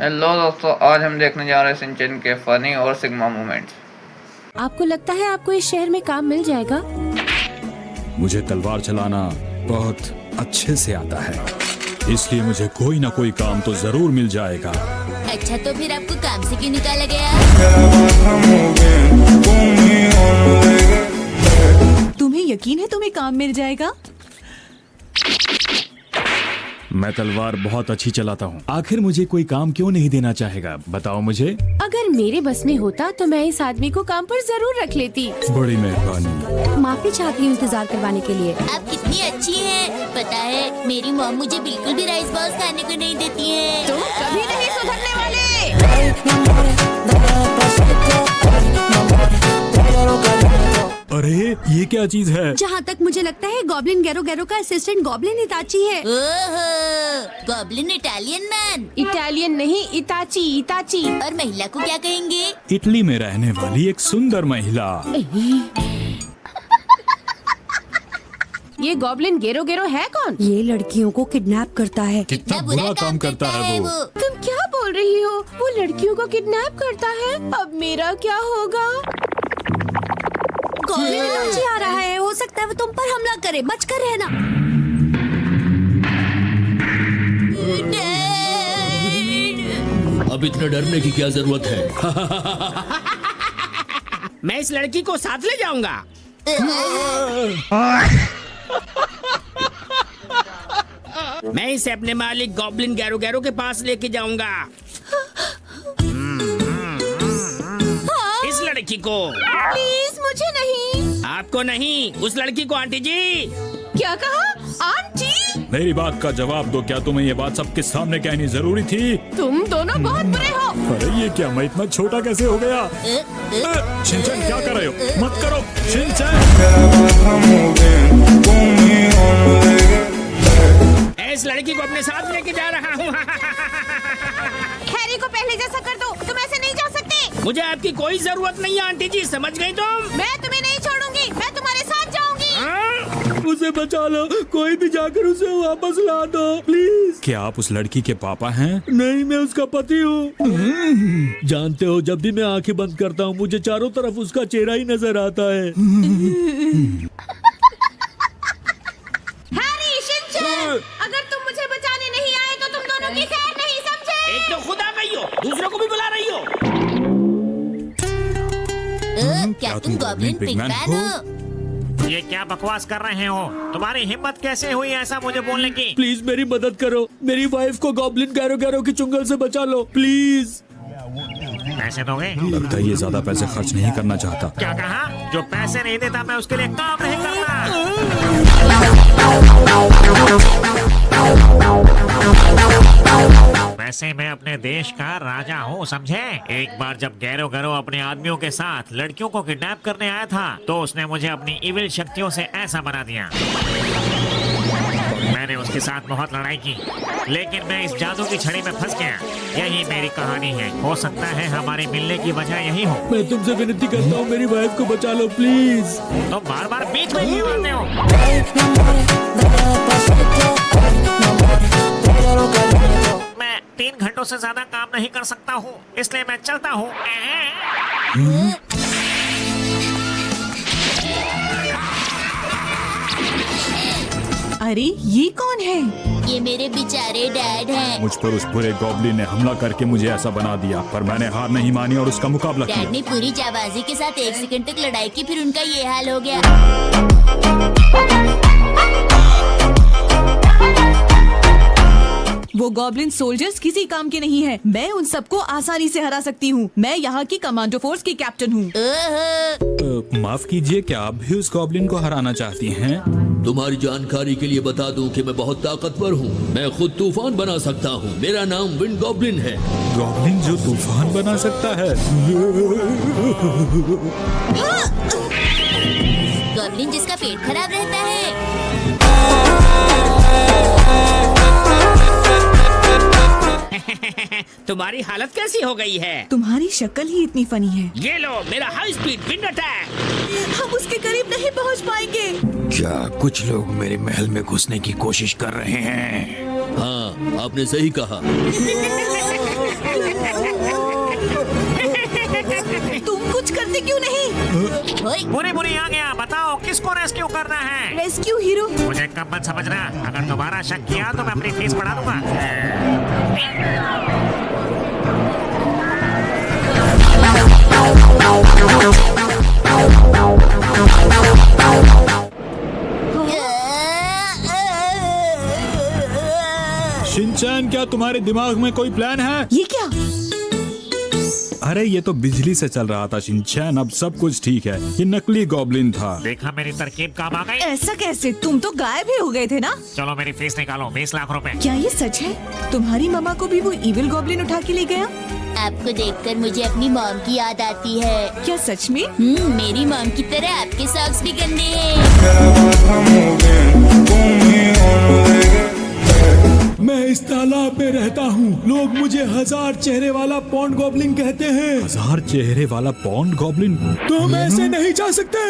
Hello दोस्तों, आज हम देखने जा रहे हैं सिंचन के फनी और सिग्मा मोमेंट्स। आपको लगता है आपको इस शहर में काम मिल जाएगा? मुझे तलवार चलाना बहुत अच्छे से आता है, इसलिए मुझे कोई ना कोई काम तो जरूर मिल जाएगा। अच्छा, तो फिर आपको काम से क्यों निकाला गया? तुम्हें यकीन है तुम्हें काम मिल जाएगा? मैं तलवार बहुत अच्छी चलाता हूँ, आखिर मुझे कोई काम क्यों नहीं देना चाहेगा? बताओ मुझे। अगर मेरे बस में होता तो मैं इस आदमी को काम पर जरूर रख लेती। बड़ी मेहरबानी। माफी चाहती हूँ इंतजार करवाने के लिए। आप कितनी अच्छी हैं। पता है, मेरी मॉम मुझे बिल्कुल भी राइस बॉल्स खाने को नहीं देती है। तुम कभी नहीं सुधरने वाले। अरे ये क्या चीज है? जहाँ तक मुझे लगता है गॉब्लिन गैरो गैरो का असिस्टेंट गॉब्लिन इताची है। ओहो, गॉब्लिन इटालियन मैन। इटालियन नहीं, इताची इताची। और महिला को क्या कहेंगे? इटली में रहने वाली एक सुंदर महिला। ये गॉब्लिन गेरो गेरो है कौन? ये लड़कियों को किडनैप करता है। कितना बुरा काम करता है वो। तुम क्या बोल रही हो? वो लड़कियों को किडनैप करता है? अब मेरा क्या होगा? गॉब्लिन इताची आ रहा है, हो सकता है वो तुम पर हमला करे, बचकर रहना। अब इतना डरने की क्या जरूरत है? मैं इस लड़की को साथ ले जाऊंगा। मैं इसे अपने मालिक गॉब्लिन गैरो गैरो के पास लेके जाऊंगा। इस लड़की को। प्लीज मुझे नहीं। आपको नहीं, उस लड़की को। आंटी जी। क्या कहा? आंटी? मेरी बात का जवाब दो। क्या तुम्हें ये बात सबके सामने कहनी जरूरी थी? तुम दोनों बहुत बुरे हो। अरे ये क्या, मैं इतना छोटा कैसे हो गया? शिनचैन क्या कर रहे हो? मत करो शिनचैन। इस लड़की को अपने साथ लेके जा रहा हूँ। हैरी को पहले जैसा कर दो। तुम ऐसे नहीं जा सकते। मुझे आपकी कोई जरूरत नहीं है आंटी जी, समझ गई तुम? मैं तुम्हें नहीं छोड़ूंगी, मैं तुम्हारे साथ जाऊंगी। उसे बचा लो, कोई भी जाकर उसे वापस ला दो प्लीज। क्या आप उस लड़की के पापा हैं? नहीं, मैं उसका पति हूँ। जानते हो, जब भी मैं आंखें बंद करता हूँ मुझे चारों तरफ उसका चेहरा ही नजर आता है। हैरी, शिनचैन, अगर तुम मुझे बचाने नहीं आए तो तुम दोनों की खैर नहीं, समझे? एक तो खुद आ गई हो, दूसरों को भी बुला रही हो। क्या तुम गॉब्लिन पिगमैन हो? ये क्या बकवास कर रहे हो? तुम्हारी हिम्मत कैसे हुई ऐसा मुझे बोलने की? प्लीज मेरी मदद करो, मेरी वाइफ को गॉब्लिन गैरो गैरो की चुंगल से बचा लो प्लीज। पैसे दोगे? लगता है ये ज्यादा पैसे खर्च नहीं करना चाहता। क्या कहा? जो पैसे नहीं देता मैं उसके लिए काम नहीं करता। वैसे मैं अपने देश का राजा हूँ, समझे? एक बार जब गैरो गैरो अपने आदमियों के साथ लड़कियों को किडनैप करने आया था तो उसने मुझे अपनी इविल शक्तियों से ऐसा बना दिया। मैंने उसके साथ बहुत लड़ाई की, लेकिन मैं इस जादू की छड़ी में फंस गया। यही मेरी कहानी है। हो सकता है हमारे मिलने की वजह यही हो। मैं तुमसे विनती करता हूँ, मेरी वाइफ को बचा लो प्लीज। तो बार बार बीच में क्यों आते हो? मैं 3 घंटों से ज्यादा काम नहीं कर सकता हूँ, इसलिए मैं चलता हूँ। अरे ये कौन है? ये मेरे बेचारे डैड हैं। मुझ पर उस बुरे गॉब्लिन ने हमला करके मुझे ऐसा बना दिया, पर मैंने हार नहीं मानी और उसका मुकाबला डैड किया। ने पूरी जाबाजी के साथ 1 सेकंड तक लड़ाई की, फिर उनका ये हाल हो गया। वो गॉब्लिन सोल्जर्स किसी काम के नहीं है। मैं उन सबको आसानी से हरा सकती हूँ। मैं यहाँ की कमांडो फोर्स की कैप्टन हूँ। ओहो, माफ कीजिए, क्या आप भी उस गॉब्लिन को हराना चाहती हैं? तुम्हारी जानकारी के लिए बता दूं कि मैं बहुत ताकतवर हूँ। मैं खुद तूफान बना सकता हूँ। मेरा नाम विंड गॉब्लिन है। गॉब्लिन जो तूफान बना सकता है? गॉब्लिन जिसका पेट खराब रहता है। तुम्हारी हालत कैसी हो गई है? तुम्हारी शक्ल ही इतनी फनी है। ये लो मेरा हाई स्पीड विंड अटैक। हम उसके करीब नहीं पहुँच पाएंगे। क्या कुछ लोग मेरे महल में घुसने की कोशिश कर रहे हैं? हाँ, आपने सही कहा। बताते क्यों नहीं? ओए, बुरी बुरी आ गया, बताओ किसको रेस्क्यू करना है? Rescue hero. मुझे कब मत समझना, अगर दोबारा शक किया तो मैं अपनी फीस बढ़ा दूंगा। शिनचैन, क्या तुम्हारे दिमाग में कोई प्लान है? ये क्या? अरे ये तो बिजली से चल रहा था शिनचैन, अब सब कुछ ठीक है। ये नकली गॉब्लिन था। देखा मेरी तरकीब काम आ गई। ऐसा कैसे? तुम तो गायब ही हो गए थे ना? चलो मेरी फीस निकालो, 20 लाख रुपए। क्या ये सच है? तुम्हारी मामा को भी वो इविल गॉब्लिन उठा के ले गया? आपको देखकर मुझे अपनी मॉम की याद आती है। क्या सच में? मेरी मॉम की तरह आपके सॉक्स भी गंदे हैं। मैं इस तालाब में रहता हूँ। लोग मुझे 1000 चेहरे वाला पॉन्ड गॉब्लिन कहते हैं। 1000 चेहरे वाला पॉन्ड गॉब्लिन? तुम ऐसे नहीं जा सकते।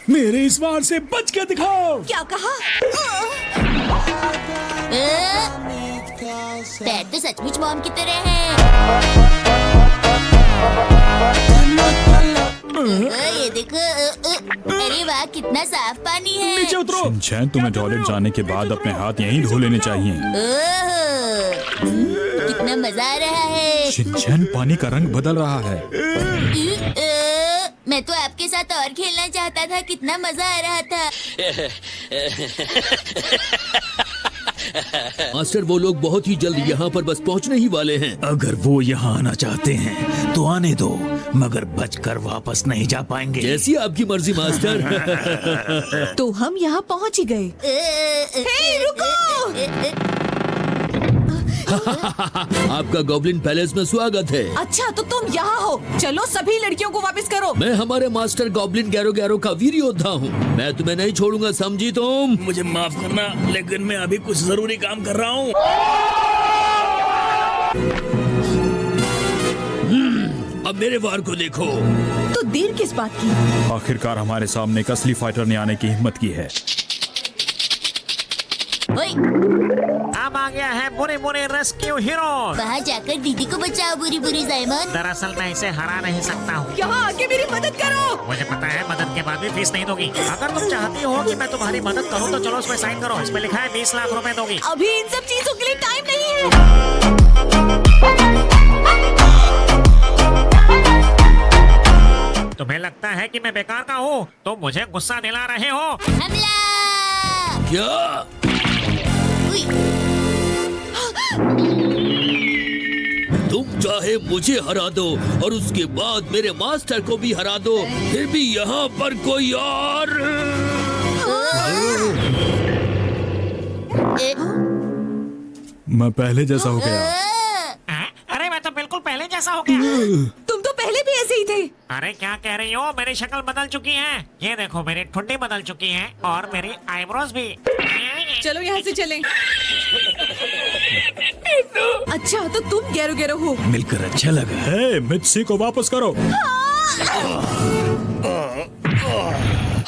मेरे इस वार से बच के दिखाओ। क्या कहा? पैर तो सचमुच मॉम की तरह है। ये देखो, अरे वाह, कितना साफ पानी है। नीचे उतरो। शिनचैन, तुम्हें टॉयलेट जाने के बाद अपने हाथ यहीं धो लेने चाहिए। कितना मजा आ रहा है। शिनचैन, पानी का रंग बदल रहा है। मैं तो आपके साथ और खेलना चाहता था, कितना मजा आ रहा था। मास्टर, वो लोग बहुत ही जल्द यहाँ पर बस पहुँचने ही वाले हैं। अगर वो यहाँ आना चाहते हैं तो आने दो, मगर बचकर वापस नहीं जा पाएंगे। जैसी आपकी मर्जी मास्टर। तो हम यहाँ पहुँच ही गए। हे, रुको! आपका गॉब्लिन पैलेस में स्वागत है। अच्छा, तो तुम यहाँ हो। चलो सभी लड़कियों को वापस करो। मैं हमारे मास्टर गॉब्लिन गैरो गैरो का वीर योद्धा हूँ। मैं तुम्हें नहीं छोड़ूंगा, समझी तुम? मुझे माफ करना, लेकिन मैं अभी कुछ जरूरी काम कर रहा हूँ। अब मेरे वार को देखो। तो देर किस बात की? आखिरकार हमारे सामने एक असली फाइटर ने आने की हिम्मत की है। ओए, अब आ गया है बुरे बुरे रेस्क्यू हीरो। वहाँ जाकर दीदी को बचाओ, बुरी बुरी जायमन। दरअसल मैं इसे हरा नहीं सकता हूँ। यहाँ आके मेरी मदद करो। मुझे पता है, मदद के बाद भी फीस नहीं दोगी। अगर तुम चाहती हो कि मैं तुम्हारी मदद करूँ तो चलो उसमें साइन करो। इसमें लिखा है 20 लाख रुपए दोगी। अभी इन सब चीजों के लिए टाइम नहीं है। तुम्हें लगता है कि मैं बेकार का हूँ? तो मुझे गुस्सा दिला रहे हो। हमला! क्या? उई, तुम चाहे मुझे हरा दो और उसके बाद मेरे मास्टर को भी हरा दो, फिर भी यहाँ पर कोई और। मैं पहले जैसा हो गया। अरे मैं तो बिल्कुल पहले जैसा हो गया। तुम तो पहले भी ऐसे ही थे। अरे क्या कह रही हो? मेरी शक्ल बदल चुकी है। ये देखो, मेरी ठुड्डी बदल चुकी है और मेरी आईब्रोज भी। चलो यहाँ से चलें। अच्छा, तो तुम गैरो गैरो हो। मिलकर अच्छा लगा। हे, मित्सी को वापस करो।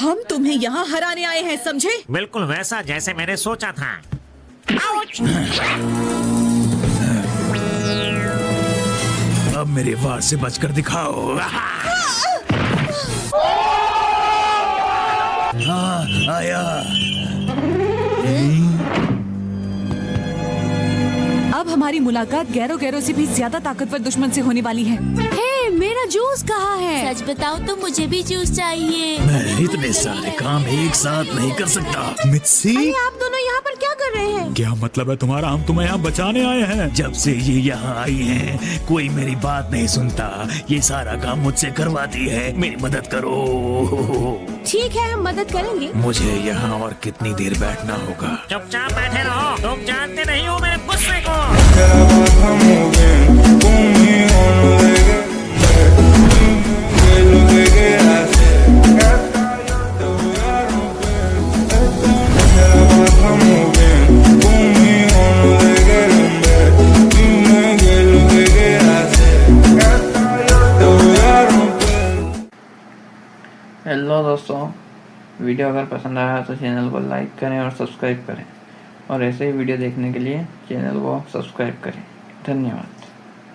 हम तुम्हें यहाँ हराने आए हैं, समझे? बिल्कुल वैसा जैसे मैंने सोचा था। अब मेरे वार से बचकर दिखाओ। हाँ, आया। अब हमारी मुलाकात गैरो गैरो से भी ज्यादा ताकतवर दुश्मन से होने वाली है। हे, मेरा जूस कहाँ है? सच बताऊं तो मुझे भी जूस चाहिए। मैं इतने सारे काम एक साथ नहीं कर सकता। मित्सी, आप दोनों यहाँ पर क्या कर रहे हैं? क्या मतलब है तुम्हारा? हम तुम्हें यहाँ बचाने आए हैं। जब से ये यहाँ आई हैं, कोई मेरी बात नहीं सुनता। ये सारा काम मुझसे करवाती है। मेरी मदद करो। ठीक है, हम मदद करेंगे। मुझे यहाँ और कितनी देर बैठना होगा? चुपचाप बैठे रहो। तुम जानते नहीं हो मेरे गुस्से को। हेलो दोस्तों, वीडियो अगर पसंद आया तो चैनल को लाइक करें और सब्सक्राइब करें, और ऐसे ही वीडियो देखने के लिए चैनल को सब्सक्राइब करें। धन्यवाद।